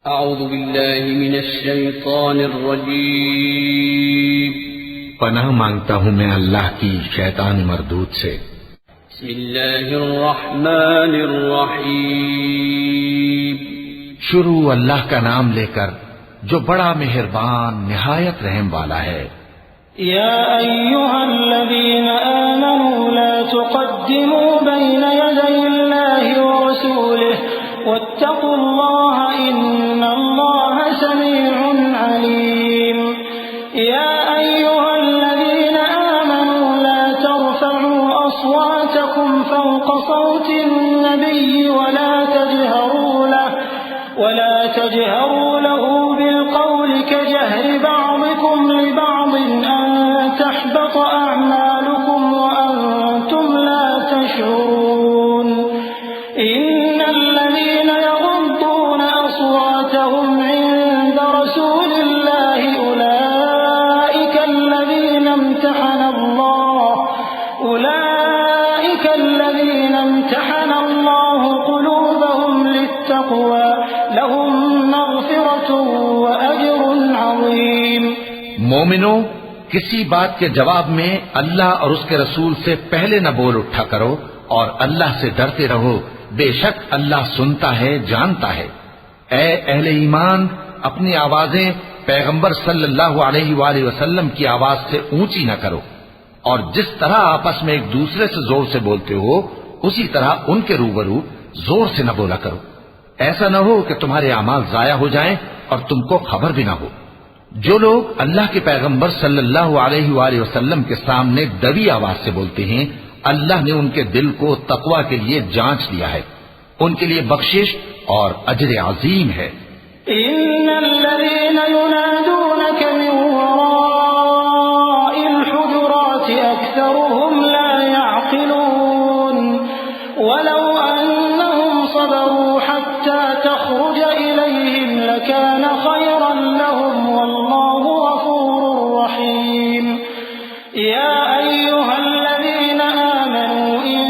अऊज़ु बिल्लाहि मिनश शैतानिर रजीम। पनाह मांगता हूँ मैं अल्लाह की शैतान मरदूद से। बिस्मिल्लाहिर रहमानिर रहीम। शुरू अल्लाह का नाम लेकर जो बड़ा मेहरबान निहायत रहम वाला है। या अय्युहल्लज़ीना आमनू ला तुक़द्दिमू बैन यदयिल्लाहि व रसूलिहि वत्तक़ुल्लाह इन्नल्लाह समीउन अलीम। या अय्युहल्लज़ीना आमनू ला तर्फ़अू अस्वातकुम फ़ौक़ सौतिन नबिय्यि वला तजहरू लहू बिलक़ौलि कजहरि बअज़िकुम लिबअज़िन अन तहबत अअमालुकुम व अंतुम ला तशऊरून। इन्नल्लज़ीना यग़ुद्दूना अस्वातहुम इंद रसूलिल्लाहि उलाइका अल्लज़ीना इम्तहना अल्लाहु क़ुलूबहुम लित्तक़वा लहुम मग़फ़िरतुन व अज्रुन अज़ीम। मोमिनो, किसी बात के जवाब में अल्लाह और उसके रसूल से पहले न बोल उठा करो और अल्लाह से डरते रहो, बेशक अल्लाह सुनता है, जानता है। ऐ अहले ईमान, अपनी आवाजें पैगंबर सल्लल्लाहु अलैहि वसल्लम की आवाज से ऊंची न करो और जिस तरह आपस में एक दूसरे से जोर से बोलते हो उसी तरह उनके रूबरू जोर से न बोला करो। ऐसा न हो कि तुम्हारे अमाल जाया हो जाएं और तुमको खबर भी ना हो। जो लोग अल्लाह के पैगंबर सल्लल्लाहु अलैहि वसल्लम के सामने दबी आवाज से बोलते हैं, अल्लाह ने उनके दिल को तकवा के लिए जांच लिया है। उनके लिए बख्शिश और अजर अजीम है। इन्नल्लज़ीना युनादूनक मिन वराइल हुजुराति अक्सरुहुम ला यअक़िलून वलौ अन्नहुम सबरू हत्ता तख़रुज इलैहिम लकान खैरन लहुम वल्लाहु गफूरुर रहीम। या अय्युहल्लज़ीना आमनू इन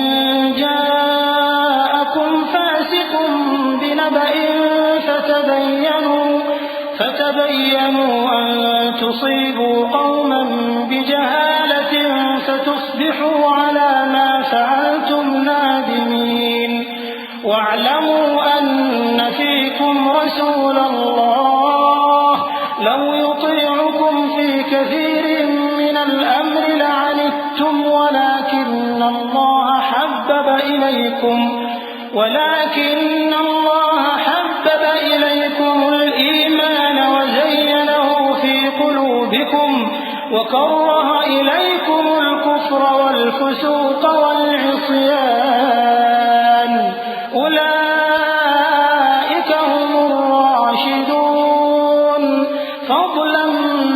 जाअकुम फासिक़ुन बिनबअइन فتبينوا أن تصيبوا قوما بجهالة فتصبحوا على ما فعلتم نادمين واعلموا أن فيكم رسول الله لو يطيعكم في كثير من الأمر لعنتم ولكن الله حبب إليكم الإيمان وزينه في قلوبكم وكره إليكم الكفر والفسوق والعصيان أولئك هم الراشدون فضلا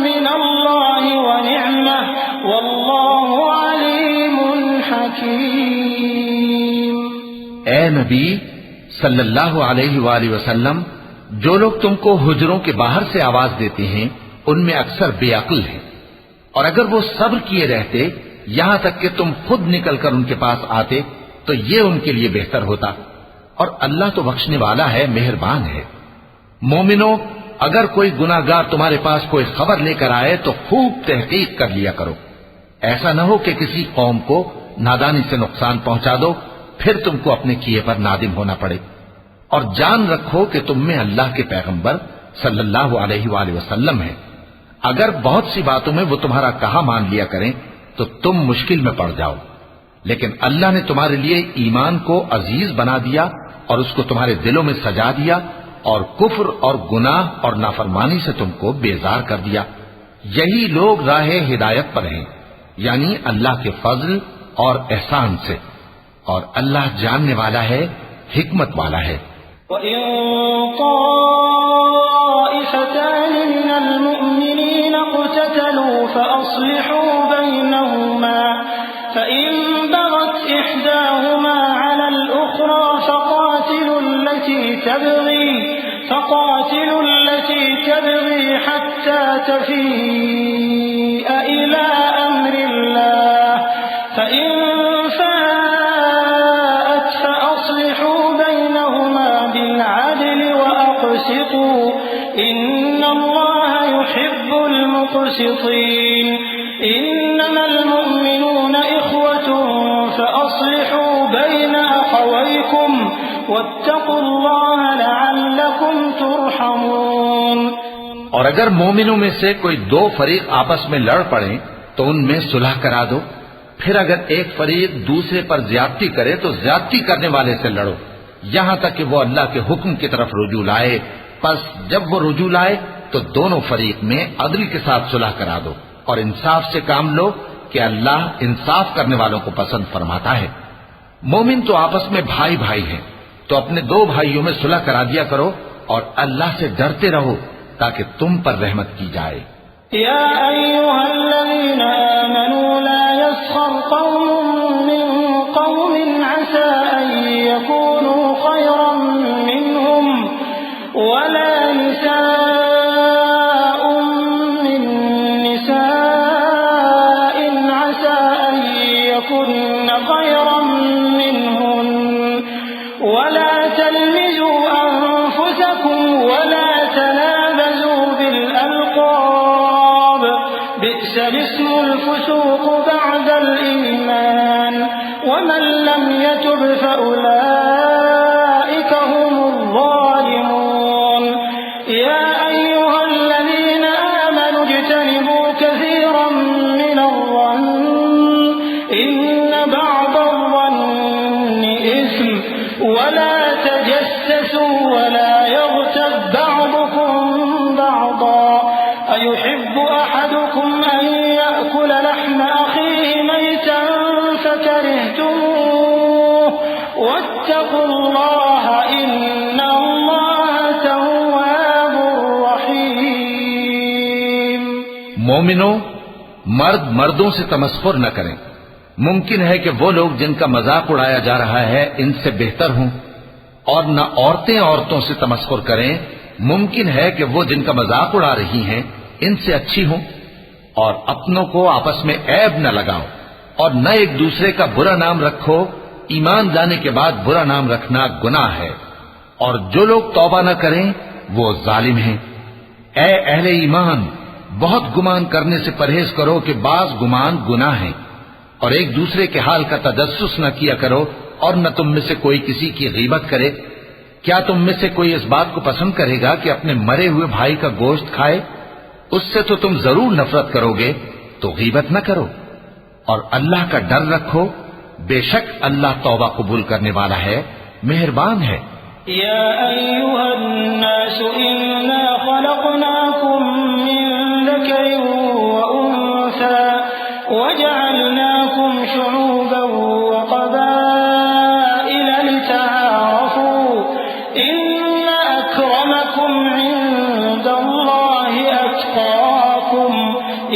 من الله ونعمة والله عليم حكيم। ए नबी सल्लल्लाहु अलैहि वसल्लम, जो लोग तुमको हुजरों के बाहर से आवाज देते हैं उनमें अक्सर बेअक्ल हैं, और अगर वो सब्र किए रहते यहां तक कि तुम खुद निकलकर उनके पास आते तो ये उनके लिए बेहतर होता, और अल्लाह तो बख्शने वाला है, मेहरबान है। मोमिनो, अगर कोई गुनाहगार तुम्हारे पास कोई खबर लेकर आए तो खूब तहकीक कर लिया करो। ऐसा न हो कि किसी कौम को नादानी से नुकसान पहुंचा दो, फिर तुमको अपने किए पर नादिम होना पड़े। और जान रखो कि तुम में अल्लाह के पैगंबर सल्लल्लाहु अलैहि वसल्लम है। अगर बहुत सी बातों में वो तुम्हारा कहा मान लिया करें तो तुम मुश्किल में पड़ जाओ, लेकिन अल्लाह ने तुम्हारे लिए ईमान को अजीज बना दिया और उसको तुम्हारे दिलों में सजा दिया और कुफ्र और गुनाह और नाफरमानी से तुमको बेजार कर दिया। यही लोग राह हिदायत पर हैं, यानी अल्लाह के फजल और एहसान से, और अल्लाह जानने वाला है, हिकमत वाला है। वइन ताइफतान मिनल मुअमिनीन इक़्ततलू फअस्लिहू बैनहुमा फइन बगत इहदाहुमा अलल उख़रा फक़ातिलू अल्लती तबग़ी हत्ता तफ़ीअ इला अम्रिल्लाह फइन فأصلحوا بينهما بالعدل وأقسطوا इन्नल्लाह युहिब्बुल मुक़सितीन इन्नमल मुअमिनून इख़्वतुन फ़अस्लिहू बैन अख़वैकुम वत्तक़ुल्लाह लअल्लकुम तुरहमून। और अगर मोमिनों में से कोई दो फरीक आपस में लड़ पड़े तो उनमें सुलह करा दो। फिर अगर एक फरीक दूसरे पर ज्यादती करे तो ज्यादती करने वाले से लड़ो, यहां तक कि वो अल्लाह के हुक्म की तरफ रुजू लाए। बस जब वो रुजू लाए तो दोनों फरीक में अदल के साथ सुलह करा दो और इंसाफ से काम लो कि अल्लाह इंसाफ करने वालों को पसंद फरमाता है। मोमिन तो आपस में भाई भाई हैं, तो अपने दो भाइयों में सुलह करा दिया करो और अल्लाह से डरते रहो ताकि तुम पर रहमत की जाए। या अय्युहल्लज़ीना आमनू ला यस्खर कौमुम मिन कौमिन असा अन यकूनू खैरन मिनहुम वला निसाउम मिन निसाइन असा अन यकुन्न खैरन मिनहुन वला तलमिजू अनफुसकुम वला तनाबजू बिलअल्क़ाब बि'सलिस्मुल फुसूक़ बअदल ईमान वमन लम यतुब फउलाइक हुमुज़ ज़ालिमून। या अय्युहल्लज़ीना आमनू इज्तनिबू कसीरन मिनज़-ज़न्न इन्न बअदज़-ज़न्नि इस्म वला तजस्ससू वला यग़्तब बअदुकुम बअदा अयुहिब्बु अहदुकुम अन यअकुल लहम अखीहि मैतन फकरिhtumuh वत्तक़ुल्लाह इन्नल्लाह तव्वाबुर रहीम। मोमिनो, मर्द मर्दों से तमस्खुर न करें। मुमकिन है कि वो लोग जिनका मजाक उड़ाया जा रहा है इनसे बेहतर हों, और न औरतें औरतों से तमस्खुर करें। मुमकिन है कि वो जिनका मजाक उड़ा रही हैं इनसे अच्छी हों। और अपनों को आपस में ऐब न लगाओ और न एक दूसरे का बुरा नाम रखो। ईमान लाने के बाद बुरा नाम रखना गुनाह है, और जो लोग तौबा न करें वो जालिम हैं। ऐ अहले ईमान, बहुत गुमान करने से परहेज करो कि बाज गुमान गुनाह है, और एक दूसरे के हाल का तजस्सुस न किया करो, और न तुम में से कोई किसी की गीबत करे। क्या तुम में से कोई इस बात को पसंद करेगा कि अपने मरे हुए भाई का गोश्त खाए? उससे तो तुम जरूर नफरत करोगे, तो गीबत न करो और अल्लाह का डर रखो। बेशक अल्लाह तौबा कबूल करने वाला है, मेहरबान है। या अय्युहन्नासु इन्ना खलक़नाकुम मिन ज़करिन व उन्सा वजअलनाकुम शुऊबन व क़बाइल लितआरफू इन्न अक्रमकुम इंदल्लाहि अत्क़ाकुम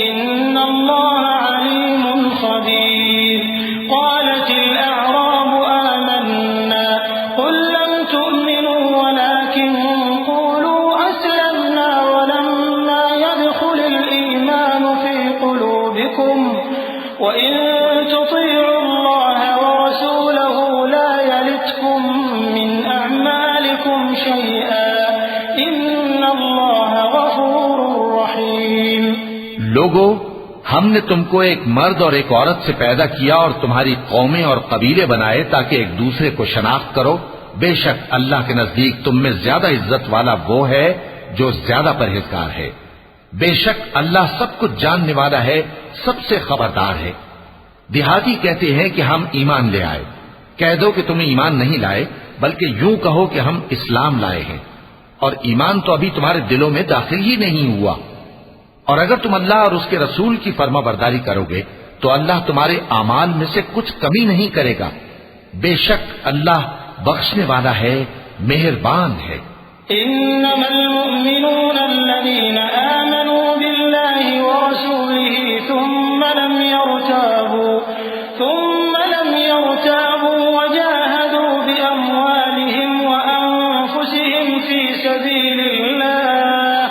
इन्नल्लाह अलीमुन ख़बीर। क़ालतिल अअराबु आमन्ना क़ुल लम तु'मिनू वलाकिन क़ूलू अस्लमना वलम्मा यदख़ुलिल ईमानु फ़ी क़ुलूबिकुम वइन तुतिअुल्लाह वरसूलहु ला यलितकुम मिन अअमालिकुम शैअन इन्नल्लाह गफूरुर रहीम। लोगो, हमने तुमको एक मर्द और एक औरत से पैदा किया और तुम्हारी कौमें और कबीले बनाए ताकि एक दूसरे को शनाख्त करो। बेशक अल्लाह के नजदीक तुम में ज्यादा इज्जत वाला वो है जो ज्यादा परहेजगार है। बेशक अल्लाह सब कुछ जानने वाला है, सबसे खबरदार है। देहाती कहते हैं कि हम ईमान ले आए। कह दो कि तुम ईमान नहीं लाए, बल्कि यूं कहो कि हम इस्लाम लाए हैं, और ईमान तो अभी तुम्हारे दिलों में दाखिल ही नहीं हुआ। और अगर तुम अल्लाह और उसके रसूल की फर्माबरदारी करोगे तो अल्लाह तुम्हारे आमाल में से कुछ कमी नहीं करेगा। बेशक अल्लाह बख्शने वाला है, मेहरबान है। इन्नमल मुअमिनून अल्लज़ीना आमनू बिल्लाहि व रसूलिही थुम्मा लम यरताबू व जाहदू बिअमवालिहिम व अनफुसिहिम फी सबीलिल्लाह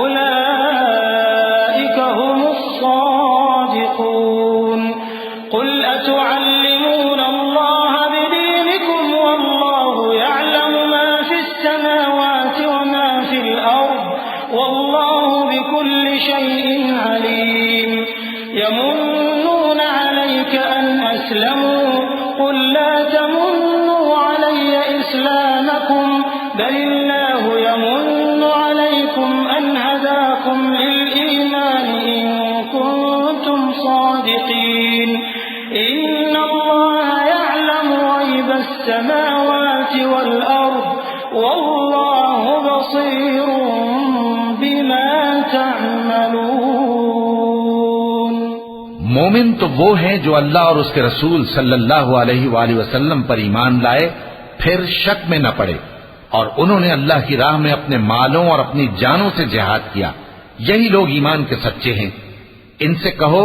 उलाइक हुमुस सादिकून। क़ुल अतुअल्लिमून अल्लाह बिदीनिकुम वल्लाहु यअलमु मा फिस समावाति व मा फिल वल्लाहु बिकुल्लि शैइन अलीम। यमुन्नून अलैका अन अस्लमू कुल ला तमुन्नू अलैया इस्लामकुम बलिल्लाहु यमुन्नु अलैकुम अन हदाकुम लिल ईमान इन कुंतुम सादिकीन। इन्नल्लाह यअलमु गैबस समावाति वल अर्द वल्लाहु बसीरुम बिमा तअमलून। मोमिन तो वो हैं जो अल्लाह और उसके रसूल सल्लल्लाहु अलैहि वसल्लम पर ईमान लाए, फिर शक में न पड़े, और उन्होंने अल्लाह की राह में अपने मालों और अपनी जानों से जिहाद किया। यही लोग ईमान के सच्चे हैं। इनसे कहो,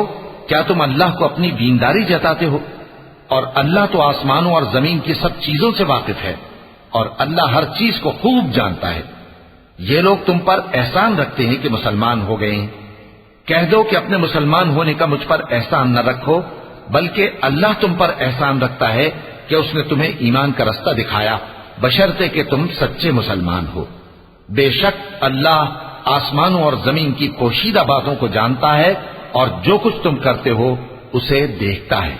क्या तुम अल्लाह को अपनी दीनदारी जताते हो? और अल्लाह तो आसमानों और जमीन की सब चीजों से वाकिफ है, और अल्लाह हर चीज को खूब जानता है। ये लोग तुम पर एहसान रखते हैं कि मुसलमान हो गए हैं। कह दो कि अपने मुसलमान होने का मुझ पर एहसान न रखो, बल्कि अल्लाह तुम पर एहसान रखता है कि उसने तुम्हें ईमान का रास्ता दिखाया, बशर्ते कि तुम सच्चे मुसलमान हो। बेशक अल्लाह आसमानों और जमीन की पोशीदा बातों को जानता है, और जो कुछ तुम करते हो उसे देखता है।